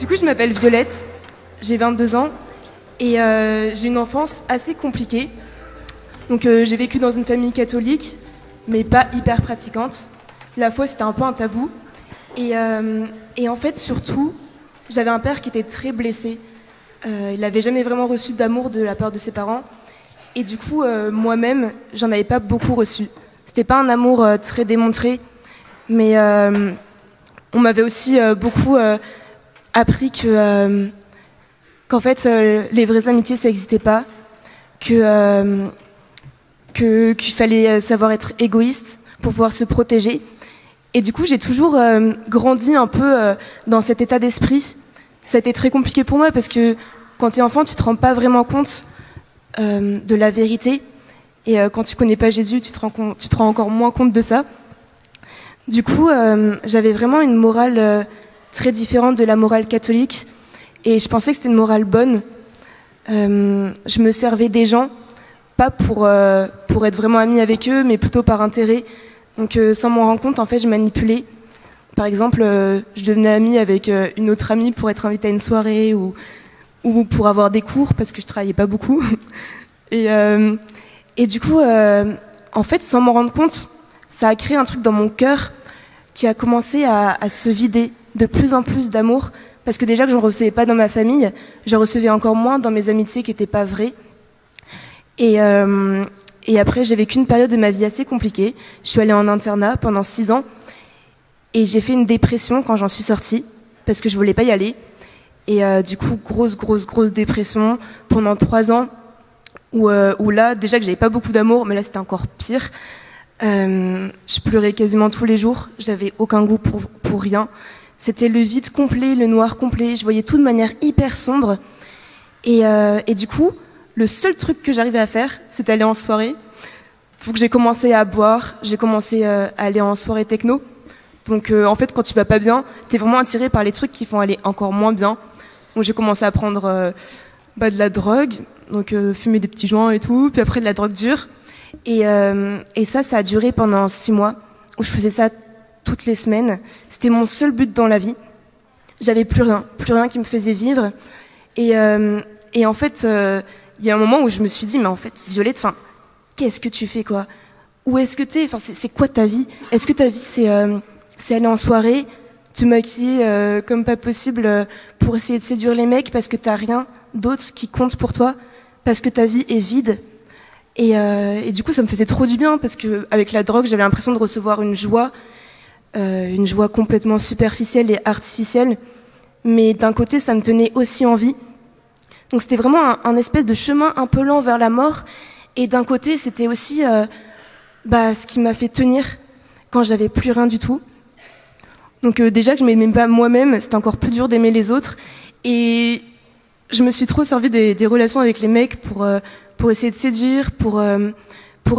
Du coup, je m'appelle Violette, j'ai 22 ans et j'ai une enfance assez compliquée. Donc j'ai vécu dans une famille catholique, mais pas hyper pratiquante. La foi, c'était un peu un tabou. Et en fait, surtout, j'avais un père qui était très blessé. Il n'avait jamais vraiment reçu d'amour de la part de ses parents. Et du coup, moi-même, j'en avais pas beaucoup reçu. C'était pas un amour très démontré, mais on m'avait aussi beaucoup appris qu'en fait, les vraies amitiés, ça n'existait pas, qu'il fallait savoir être égoïste pour pouvoir se protéger. Et du coup, j'ai toujours grandi un peu dans cet état d'esprit. Ça a été très compliqué pour moi parce que quand tu es enfant, tu te rends pas vraiment compte de la vérité. Et quand tu connais pas Jésus, tu te rends encore moins compte de ça. Du coup, j'avais vraiment une morale très différente de la morale catholique. Et je pensais que c'était une morale bonne. Je me servais des gens, pas pour être vraiment amie avec eux, mais plutôt par intérêt. Donc sans m'en rendre compte, en fait, je manipulais. Par exemple, je devenais amie avec une autre amie pour être invitée à une soirée ou pour avoir des cours parce que je travaillais pas beaucoup. Et du coup, en fait, sans m'en rendre compte, ça a créé un truc dans mon cœur qui a commencé à se vider de plus en plus d'amour. Parce que déjà que je ne recevais pas dans ma famille, je recevais encore moins dans mes amitiés qui n'étaient pas vraies. Et après, j'ai vécu une période de ma vie assez compliquée. Je suis allée en internat pendant 6 ans. Et j'ai fait une dépression quand j'en suis sortie, parce que je voulais pas y aller. Et du coup, grosse dépression pendant 3 ans, où là, déjà que j'avais pas beaucoup d'amour, mais là c'était encore pire. Je pleurais quasiment tous les jours, j'avais aucun goût pour rien. C'était le vide complet, le noir complet, je voyais tout de manière hyper sombre. Et du coup, le seul truc que j'arrivais à faire, c'était aller en soirée. Donc j'ai commencé à boire, j'ai commencé à aller en soirée techno. Donc en fait, quand tu vas pas bien, t'es vraiment attiré par les trucs qui font aller encore moins bien. Donc j'ai commencé à prendre de la drogue, donc fumer des petits joints et tout, puis après de la drogue dure. Et ça a duré pendant 6 mois, où je faisais ça toutes les semaines. C'était mon seul but dans la vie. J'avais plus rien qui me faisait vivre. Et en fait, il y a un moment où je me suis dit, mais en fait, Violette, enfin, qu'est-ce que tu fais, quoi? Où est-ce que t'es? Enfin, c'est quoi ta vie? Est-ce que ta vie, c'est aller en soirée, te maquiller comme pas possible pour essayer de séduire les mecs parce que t'as rien d'autre qui compte pour toi, parce que ta vie est vide? Et du coup, ça me faisait trop du bien parce que avec la drogue, j'avais l'impression de recevoir une joie complètement superficielle et artificielle. Mais d'un côté, ça me tenait aussi en vie. Donc c'était vraiment un espèce de chemin un peu lent vers la mort. Et d'un côté, c'était aussi ce qui m'a fait tenir quand j'avais plus rien du tout. Donc déjà que je m'aimais pas moi-même, c'était encore plus dur d'aimer les autres. Et je me suis trop servi des relations avec les mecs pour essayer de séduire, pour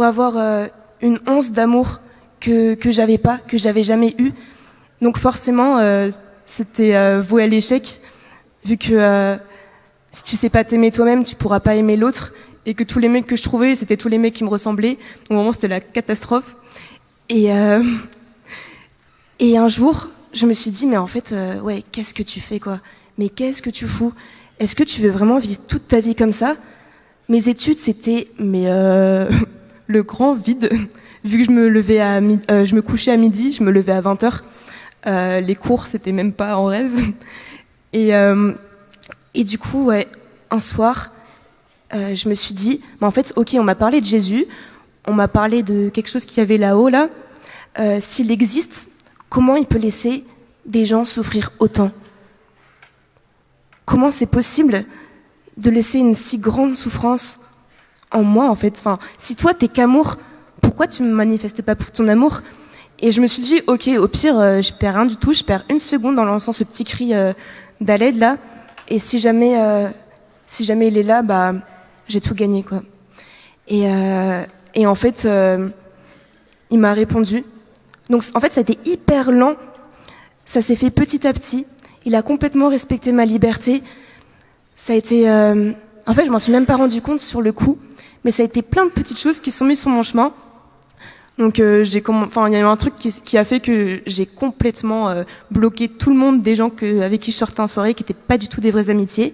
avoir une once d'amour que j'avais pas, que j'avais jamais eu. Donc forcément, c'était voué à l'échec, vu que si tu sais pas t'aimer toi-même, tu pourras pas aimer l'autre. Et que tous les mecs que je trouvais, c'était tous les mecs qui me ressemblaient. Au moment, c'était la catastrophe. Et un jour, je me suis dit, mais en fait, ouais, qu'est-ce que tu fais, quoi? Mais qu'est-ce que tu fous? Est-ce que tu veux vraiment vivre toute ta vie comme ça? Mes études, c'était le grand vide. Vu que je me couchais à midi, je me levais à 20h. Les cours, c'était même pas en rêve. Et du coup, ouais, un soir, je me suis dit, en fait, ok, on m'a parlé de Jésus, on m'a parlé de quelque chose qu'il y avait là-haut, là. S'il existe, comment il peut laisser des gens souffrir autant? Comment c'est possible de laisser une si grande souffrance en moi, en fait? Enfin, si toi, t'es qu'amour, pourquoi tu me manifestes pas pour ton amour? Et je me suis dit, ok, au pire, je perds rien du tout, je perds 1 seconde en lançant ce petit cri d'aide là, et si jamais il est là, j'ai tout gagné, quoi. Et en fait, il m'a répondu. Donc en fait, ça a été hyper lent, ça s'est fait petit à petit. Il a complètement respecté ma liberté. Ça a été, en fait, je m'en suis même pas rendu compte sur le coup, mais ça a été plein de petites choses qui sont mises sur mon chemin. Donc il y a eu un truc qui a fait que j'ai complètement bloqué tout le monde des gens avec qui je sortais en soirée, qui n'étaient pas du tout des vraies amitiés.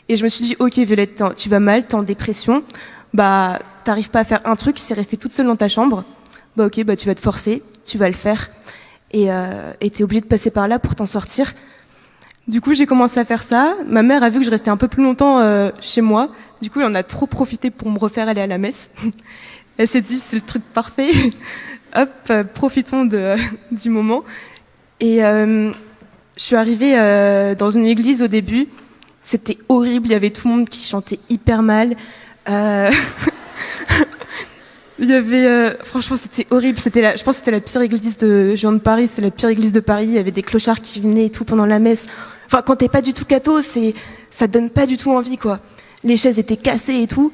Et je me suis dit, ok Violette, tu vas mal, t'es en dépression, bah t'arrives pas à faire un truc, c'est rester toute seule dans ta chambre. Bah ok, bah tu vas te forcer, tu vas le faire, et t'es obligée de passer par là pour t'en sortir. Du coup, j'ai commencé à faire ça. Ma mère a vu que je restais un peu plus longtemps chez moi. Du coup, elle en a trop profité pour me refaire aller à la messe. Elle s'est dit, c'est le truc parfait. Hop, profitons du moment. Et je suis arrivée dans une église au début. C'était horrible. Il y avait tout le monde qui chantait hyper mal. Il y avait, franchement, c'était horrible. Je pense que c'était la pire église de Paris. C'est la pire église de Paris. Il y avait des clochards qui venaient et tout pendant la messe. Enfin, quand t'es pas du tout catho, ça donne pas du tout envie, quoi. Les chaises étaient cassées et tout.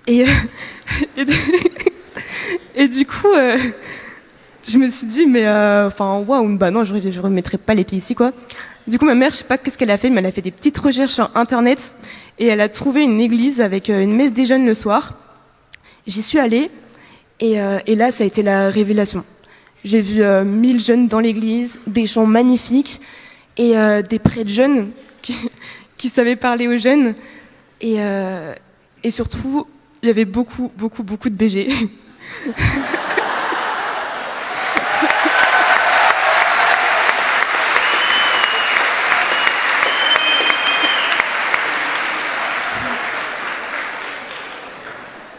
Et du coup, je me suis dit, mais waouh, bah non, je remettrai pas les pieds ici, quoi. Du coup, ma mère, je sais pas qu'est-ce qu'elle a fait, mais elle a fait des petites recherches sur Internet et elle a trouvé une église avec une messe des jeunes le soir. J'y suis allée et là, ça a été la révélation. J'ai vu 1000 jeunes dans l'église, des chants magnifiques et des prêtres jeunes qui savaient parler aux jeunes et surtout, il y avait beaucoup de BG.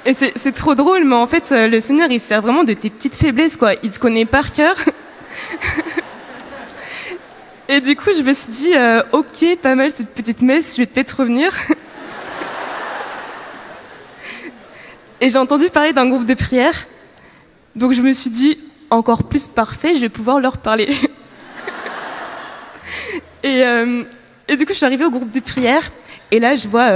Et c'est trop drôle, mais en fait, le Seigneur, il sert vraiment de tes petites faiblesses, quoi. Il te connaît par cœur. Et du coup, je me suis dit, ok, pas mal cette petite messe, je vais peut-être revenir. Et j'ai entendu parler d'un groupe de prière. Donc je me suis dit, encore plus parfait, je vais pouvoir leur parler. Et du coup, je suis arrivée au groupe de prière. Et là, je vois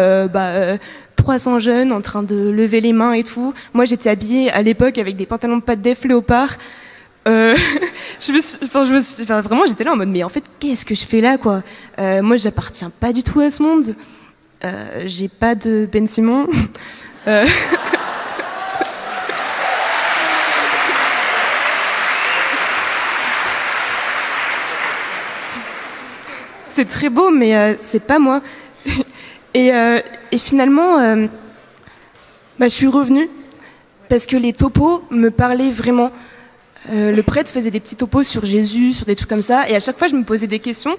300 jeunes en train de lever les mains et tout. Moi, j'étais habillée à l'époque avec des pantalons de pâte def léopard. Vraiment, j'étais là en mode, mais en fait, qu'est-ce que je fais là, quoi? Moi, j'appartiens pas du tout à ce monde. J'ai pas de Ben Simon. C'est très beau, mais c'est pas moi. Et finalement, je suis revenue parce que les topos me parlaient vraiment. Le prêtre faisait des petits topos sur Jésus, sur des trucs comme ça, et à chaque fois, je me posais des questions.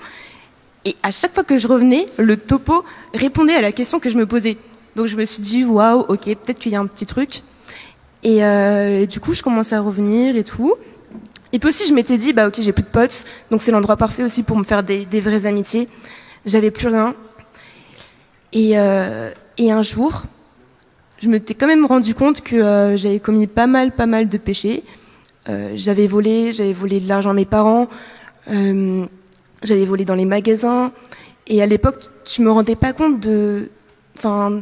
Et à chaque fois que je revenais, le topo répondait à la question que je me posais. Donc je me suis dit, waouh, ok, peut-être qu'il y a un petit truc. Et du coup, je commençais à revenir et tout. Et puis aussi, je m'étais dit, ok, j'ai plus de potes, donc c'est l'endroit parfait aussi pour me faire des vraies amitiés. J'avais plus rien. Et un jour, je m'étais quand même rendu compte que j'avais commis pas mal de péchés. J'avais volé de l'argent à mes parents, j'avais volé dans les magasins. Et à l'époque, je me rendais pas compte de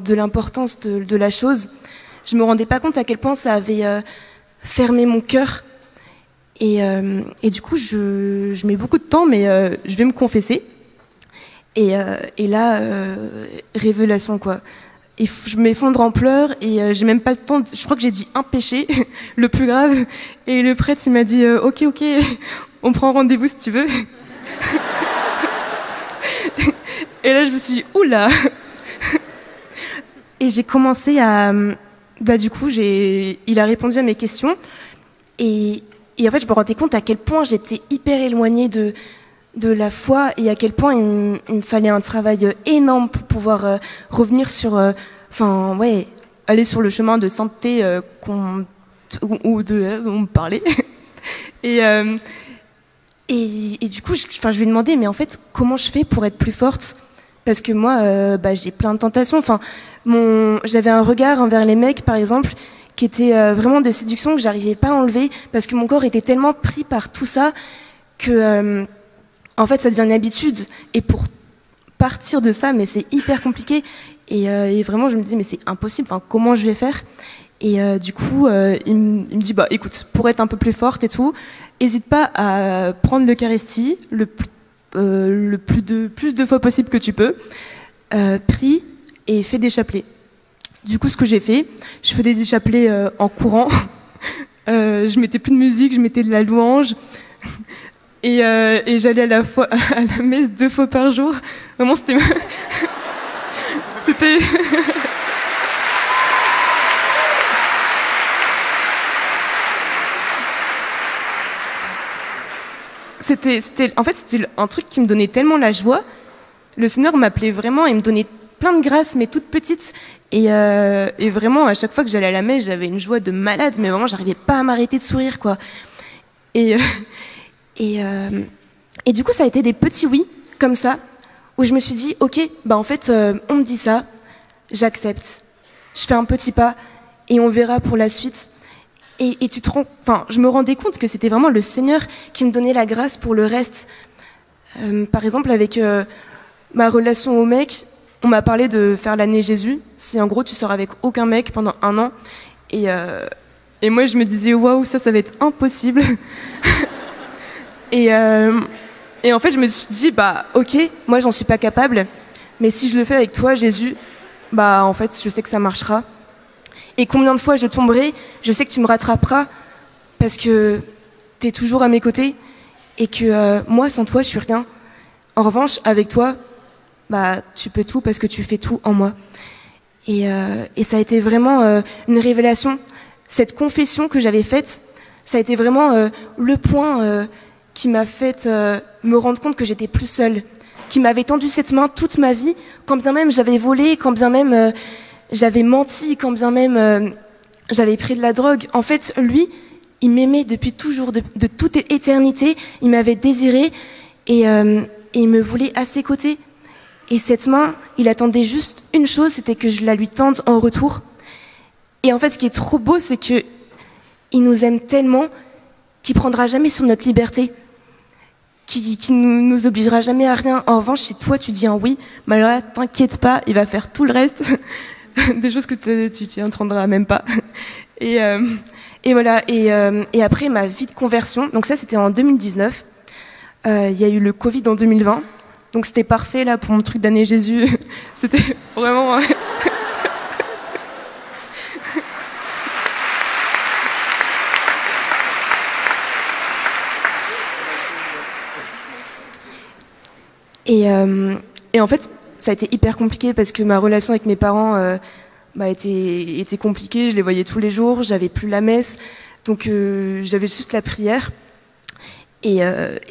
l'importance de la chose. Je me rendais pas compte à quel point ça avait fermé mon cœur. Et du coup, je mets beaucoup de temps, mais je vais me confesser. Et là, révélation, quoi. Et je m'effondre en pleurs et j'ai même pas le temps. Je crois que j'ai dit un péché, le plus grave. Et le prêtre, il m'a dit ok, on prend rendez-vous si tu veux. Et là, je me suis dit oula. Et j'ai commencé à. Du coup, il a répondu à mes questions. Et en fait, je me rendais compte à quel point j'étais hyper éloignée de la foi et à quel point il me fallait un travail énorme pour pouvoir revenir sur, aller sur le chemin de sainteté on me parlait. Et du coup, je lui ai demandé, mais en fait, comment je fais pour être plus forte? Parce que moi, j'ai plein de tentations. J'avais un regard envers les mecs, par exemple, qui était vraiment de séduction que j'arrivais pas à enlever parce que mon corps était tellement pris par tout ça que en fait ça devient une habitude et pour partir de ça mais c'est hyper compliqué et vraiment je me dis mais c'est impossible, comment je vais faire? Et du coup il me dit écoute, pour être un peu plus forte et tout, hésite pas à prendre l'Eucharistie plus de fois possible que tu peux, prie et fais des chapelets. Du coup, ce que j'ai fait, je faisais des chapelets en courant. Je mettais plus de musique, je mettais de la louange. Et j'allais à la messe 2 fois par jour. Vraiment, c'était... c'était... En fait, c'était un truc qui me donnait tellement la joie. Le Seigneur m'appelait vraiment et me donnait plein de grâces, mais toutes petites. Et vraiment, à chaque fois que j'allais à la messe, j'avais une joie de malade, mais vraiment, j'arrivais pas à m'arrêter de sourire, quoi. Et du coup, ça a été des petits oui, comme ça, où je me suis dit, ok, bah en fait, on me dit ça, j'accepte, je fais un petit pas, et on verra pour la suite. Et je me rendais compte que c'était vraiment le Seigneur qui me donnait la grâce pour le reste. Par exemple, avec ma relation au mec, on m'a parlé de faire l'année Jésus. Si en gros tu sors avec aucun mec pendant 1 an. Et moi je me disais waouh, ça va être impossible. et en fait je me suis dit bah ok, moi j'en suis pas capable. Mais si je le fais avec toi Jésus, bah en fait je sais que ça marchera. Et combien de fois je tomberai, je sais que tu me rattraperas parce que t'es toujours à mes côtés et que moi sans toi je suis rien. En revanche avec toi, bah tu peux tout parce que tu fais tout en moi. Et ça a été vraiment une révélation. Cette confession que j'avais faite, ça a été vraiment le point qui m'a fait me rendre compte que j'étais plus seule, qui m'avait tendu cette main toute ma vie, quand bien même j'avais volé, quand bien même j'avais menti, quand bien même j'avais pris de la drogue. En fait, lui, il m'aimait depuis toujours, de toute éternité. Il m'avait désiré et il me voulait à ses côtés. Et cette main, il attendait juste une chose, c'était que je la lui tende en retour. Et en fait, ce qui est trop beau, c'est que il nous aime tellement qu'il prendra jamais sur notre liberté, qui nous obligera jamais à rien. En revanche, si toi tu dis un oui, bah alors là, t'inquiète pas, il va faire tout le reste. Des choses que tu t'y entendras même pas. Et voilà. Et après ma vie de conversion, donc ça c'était en 2019. Il y a eu le Covid en 2020, donc c'était parfait là pour mon truc d'année Jésus. C'était vraiment. Et en fait, ça a été hyper compliqué parce que ma relation avec mes parents était compliquée. Je les voyais tous les jours, j'avais plus la messe, donc j'avais juste la prière. Et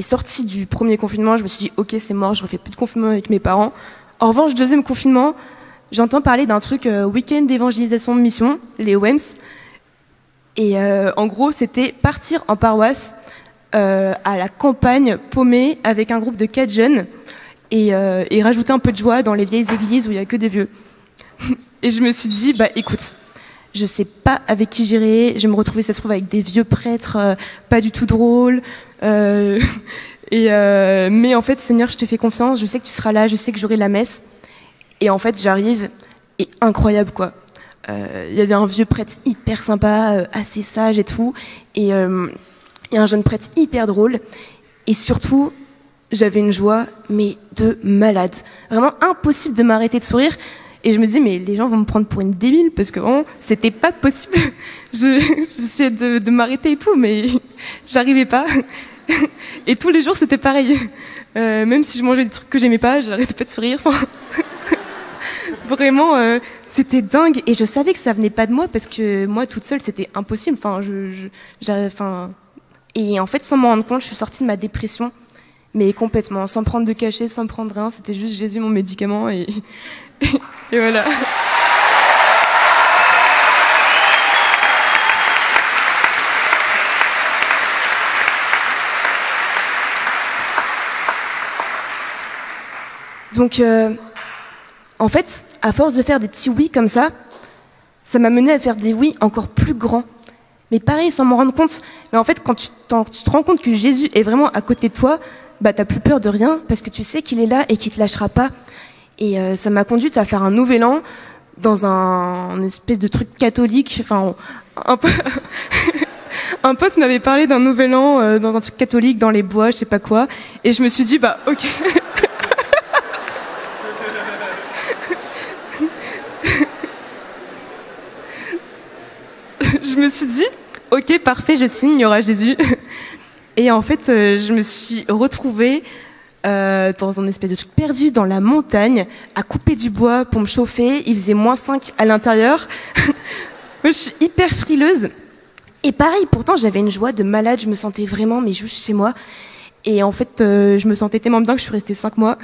sortie du premier confinement, je me suis dit ok, c'est mort, je refais plus de confinement avec mes parents. En revanche, deuxième confinement, j'entends parler d'un truc week-end d'évangélisation de mission, les WEMS. Et en gros, c'était partir en paroisse à la campagne paumée avec un groupe de 4 jeunes. Et rajouter un peu de joie dans les vieilles églises où il n'y a que des vieux. Et je me suis dit, bah écoute, je sais pas avec qui j'irai, je vais me retrouver, ça se trouve, avec des vieux prêtres pas du tout drôles. Mais en fait, Seigneur, je te fais confiance, je sais que tu seras là, je sais que j'aurai la messe. Et en fait, j'arrive, et incroyable quoi. Il y avait un vieux prêtre hyper sympa, assez sage et tout, et un jeune prêtre hyper drôle. Et surtout, j'avais une joie, mais de malade. Vraiment impossible de m'arrêter de sourire. Et je me disais, mais les gens vont me prendre pour une débile, parce que vraiment, c'était pas possible. J'essayais de m'arrêter et tout, mais j'arrivais pas. Et tous les jours, c'était pareil. Même si je mangeais des trucs que j'aimais pas, j'arrêtais pas de sourire. Vraiment, c'était dingue. Et je savais que ça venait pas de moi, parce que moi, toute seule, c'était impossible. Et en fait, sans m'en rendre compte, je suis sortie de ma dépression. Mais complètement, sans prendre de cachet, sans prendre rien, c'était juste Jésus mon médicament et voilà. Donc, en fait, à force de faire des petits oui comme ça m'a mené à faire des oui encore plus grands. Mais pareil, sans m'en rendre compte. Mais en fait, quand tu te rends compte que Jésus est vraiment à côté de toi, bah t'as plus peur de rien parce que tu sais qu'il est là et qu'il te lâchera pas. Et ça m'a conduite à faire un nouvel an dans un espèce de truc catholique. Enfin, un pote m'avait parlé d'un nouvel an dans un truc catholique dans les bois, je sais pas quoi. Et je me suis dit bah ok. Je me suis dit Ok, parfait, je signe, il y aura Jésus. Et en fait, je me suis retrouvée dans un espèce de truc perdu dans la montagne, à couper du bois pour me chauffer. Il faisait -5 à l'intérieur. Je suis hyper frileuse. Et pareil, pourtant, j'avais une joie de malade. Je me sentais vraiment, mais juste chez moi. Et en fait, je me sentais tellement bien que je suis restée 5 mois.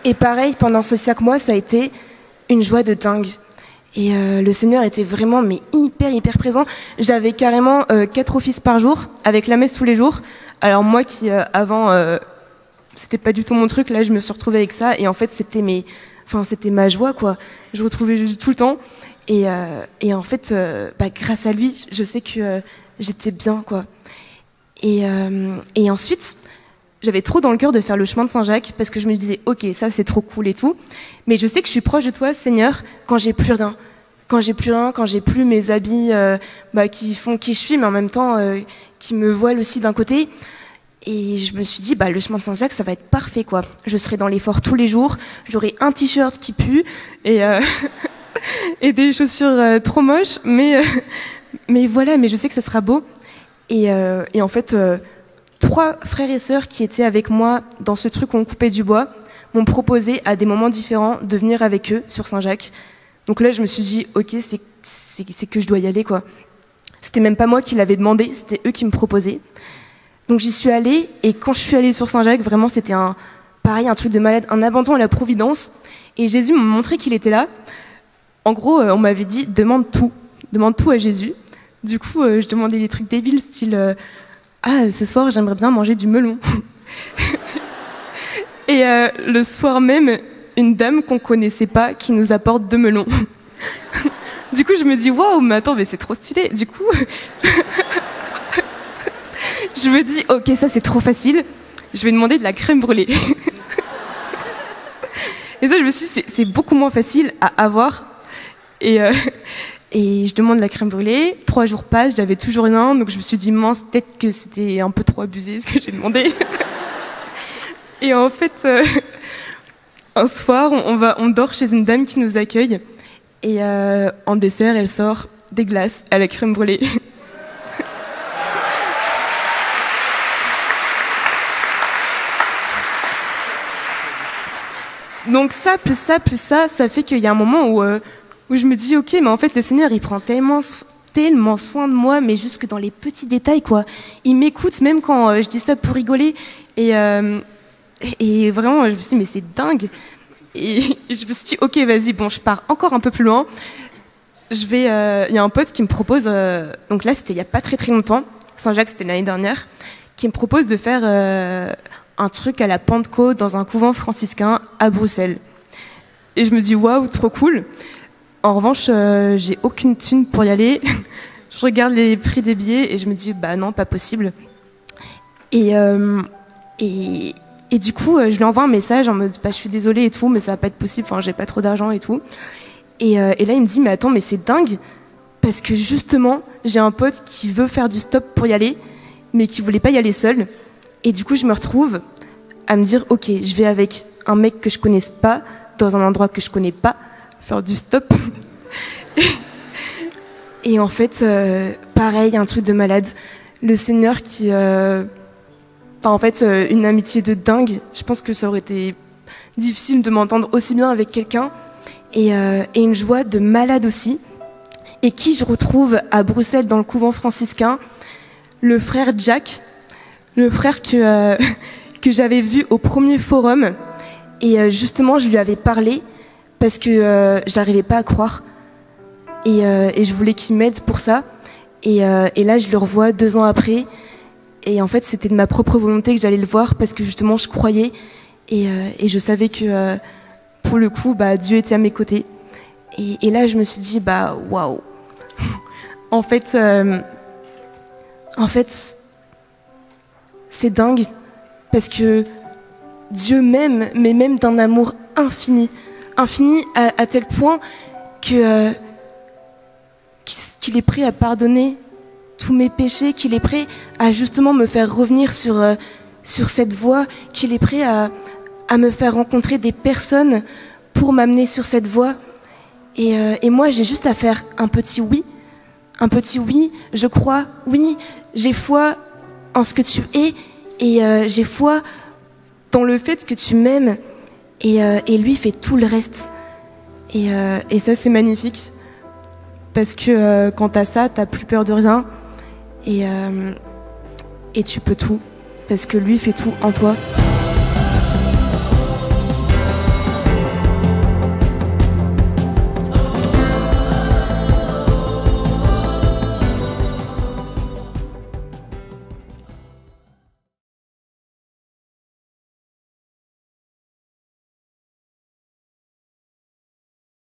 Et pareil, pendant ces 5 mois, ça a été une joie de dingue. Et le Seigneur était vraiment mais hyper présent. J'avais carrément 4 offices par jour, avec la messe tous les jours. Alors moi qui avant, c'était pas du tout mon truc, là je me suis retrouvée avec ça. Et en fait c'était ma joie quoi. Je retrouvais tout le temps. Et en fait, grâce à lui, je sais que j'étais bien quoi. Et ensuite, j'avais trop dans le cœur de faire le chemin de Saint-Jacques parce que je me disais, ok, ça c'est trop cool et tout, mais je sais que je suis proche de toi, Seigneur, quand j'ai plus rien. Quand j'ai plus rien, quand j'ai plus mes habits qui font qui je suis, mais en même temps qui me voilent aussi d'un côté. Et je me suis dit, le chemin de Saint-Jacques, ça va être parfait, quoi. Je serai dans l'effort tous les jours, j'aurai un t-shirt qui pue et, et des chaussures trop moches, mais voilà, mais je sais que ça sera beau. Et en fait... 3 frères et sœurs qui étaient avec moi dans ce truc où on coupait du bois m'ont proposé à des moments différents de venir avec eux sur Saint-Jacques. Donc là, je me suis dit, ok, c'est que je dois y aller, quoi. C'était même pas moi qui l'avais demandé, c'était eux qui me proposaient. Donc j'y suis allée, et quand je suis allée sur Saint-Jacques, vraiment, c'était un truc de malade, un abandon à la providence. Et Jésus m'a montré qu'il était là. En gros, on m'avait dit, demande tout à Jésus. Du coup, je demandais des trucs débiles, style... ce soir, j'aimerais bien manger du melon. Et le soir même, une dame qu'on connaissait pas qui nous apporte 2 melons. Du coup, je me dis, waouh, mais attends, mais c'est trop stylé. Du coup, je me dis, ok, ça c'est trop facile. Je vais demander de la crème brûlée. Et ça, je me suis dit, c'est beaucoup moins facile à avoir. Et je demande la crème brûlée, 3 jours passent, j'avais toujours rien, donc je me suis dit, mince, peut-être que c'était un peu trop abusé ce que j'ai demandé. Et en fait, un soir, on dort chez une dame qui nous accueille, et en dessert, elle sort des glaces à la crème brûlée. Donc ça, plus ça fait qu'il y a un moment où je me dis, ok, mais en fait, le Seigneur, il prend tellement soin de moi, mais jusque dans les petits détails, quoi. Il m'écoute, même quand je dis ça pour rigoler. Et vraiment, je me suis dit, mais c'est dingue. Et je me suis dit, ok, vas-y, bon, je pars encore un peu plus loin. Il y a un pote qui me propose, donc là, c'était il n'y a pas très longtemps, Saint-Jacques, c'était l'année dernière, qui me propose de faire un truc à la Pentecôte dans un couvent franciscain à Bruxelles. Et je me dis, waouh, trop cool. En revanche, j'ai aucune thune pour y aller. Je regarde les prix des billets et je me dis, non, pas possible. Et du coup, je lui envoie un message en mode, je suis désolée et tout, mais ça va pas être possible, j'ai pas trop d'argent et tout. Et là, il me dit, mais attends, mais c'est dingue, parce que justement, j'ai un pote qui veut faire du stop pour y aller, mais qui voulait pas y aller seul. Et du coup, je me retrouve à me dire, ok, je vais avec un mec que je connaisse pas, dans un endroit que je connais pas, faire du stop. Et en fait, pareil, un truc de malade. Le Seigneur qui... une amitié de dingue. Je pense que ça aurait été difficile de m'entendre aussi bien avec quelqu'un. Et une joie de malade aussi. Et qui je retrouve à Bruxelles dans le couvent franciscain, le frère Jack, le frère que j'avais vu au premier forum. Et justement, je lui avais parlé parce que j'arrivais pas à croire. Et je voulais qu'il m'aide pour ça. Et là, je le revois 2 ans après. Et en fait, c'était de ma propre volonté que j'allais le voir parce que justement, je croyais. Et je savais que, pour le coup, Dieu était à mes côtés. Et là, je me suis dit, waouh. En fait, c'est dingue. Parce que Dieu m'aime, mais même d'un amour infini. Infini à tel point que... qu'il est prêt à pardonner tous mes péchés, qu'il est prêt à justement me faire revenir sur sur cette voie, qu'il est prêt à me faire rencontrer des personnes pour m'amener sur cette voie. Et moi, j'ai juste à faire un petit oui, je crois, oui, j'ai foi en ce que tu es, et j'ai foi dans le fait que tu m'aimes, et lui fait tout le reste. Et ça, c'est magnifique, parce que quand t'as ça, t'as plus peur de rien, et tu peux tout, parce que lui fait tout en toi.